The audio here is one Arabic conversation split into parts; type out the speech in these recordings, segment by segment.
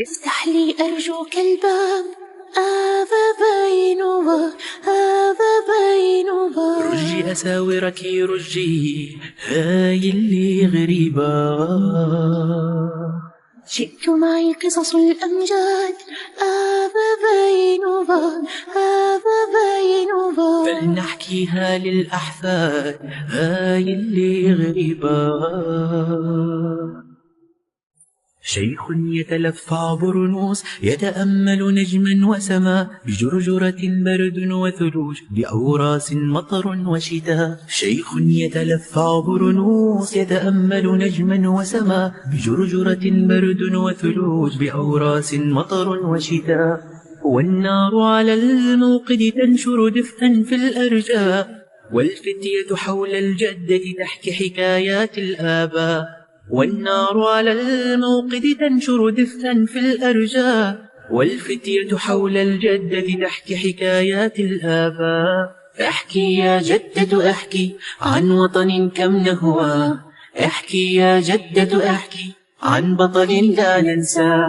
افتح لي أرجوك الباب، هذا بيننا، هذا بيننا. رجي أساورك رجي، هاي اللي غريبة. جئت معي قصص الأمجاد، هذا بيننا، هذا بيننا. فلنحكيها للأحفاد، هاي اللي غريبة. شيخ يتلفع برنوس، يتأمل نجما وسماء، بجرجرة برد وثلوج، بأوراس مطر وشتاء. شيخ يتلفع برنوس، يتأمل نجما وسماء، بجرجرة برد وثلوج، بأوراس مطر وشتاء. والنار على الموقد تنشر دفئا في الأرجاء، والفتية حول الجدة تحكي حكايات الآباء. والنار على الموقد تنشر دفئا في الأرجاء، والفتية حول الجدة تحكي حكايات الآباء. احكي يا جدة احكي عن وطن كم نهوى، احكي يا جدة احكي عن بطل لا ننسى.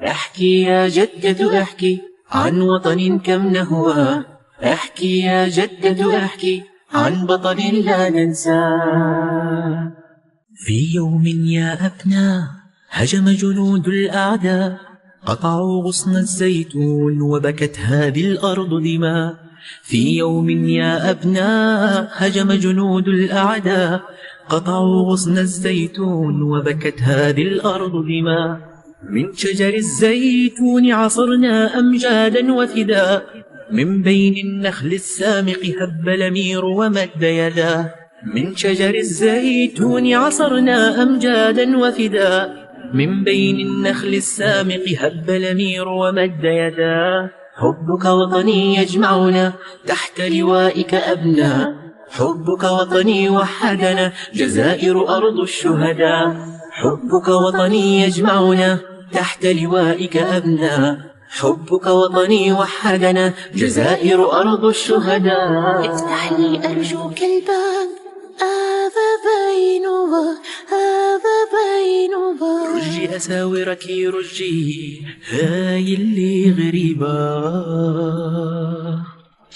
احكي يا جدة احكي عن وطن كم نهوى، احكي يا جدة احكي عن بطل لا ننسى. في يوم يا أبناء هجم جنود الأعداء، قطعوا غصن الزيتون وبكت هذه الأرض دماء. في يوم يا أبناء هجم جنود الأعداء، قطعوا غصن الزيتون وبكت هذه الأرض دماء. من شجر الزيتون عصرنا أمجادا وفداء، من بين النخل السامق هب الأمير ومد يداه. من شجر الزيتون عصرنا أمجادا وفداء، من بين النخل السامق هب الأمير ومد يداه. حبك وطني يجمعنا تحت لوائك أبناء، حبك وطني وحدنا جزائر أرض الشهداء. حبك وطني يجمعنا تحت لوائك أبناء، حبك وطني وحدنا جزائر أرض الشهداء. افتح لي أرجوك الباب، هذا بيننا، هذا بيننا. رجي أساورك رجي، هاي اللي غريبة.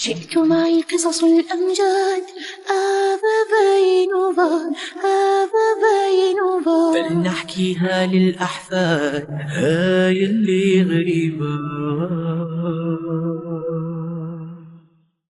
جئت معي قصص الأمجاد، هذا بيننا، هذا بيننا. فلنحكيها للأحفاد، هاي اللي غريبة.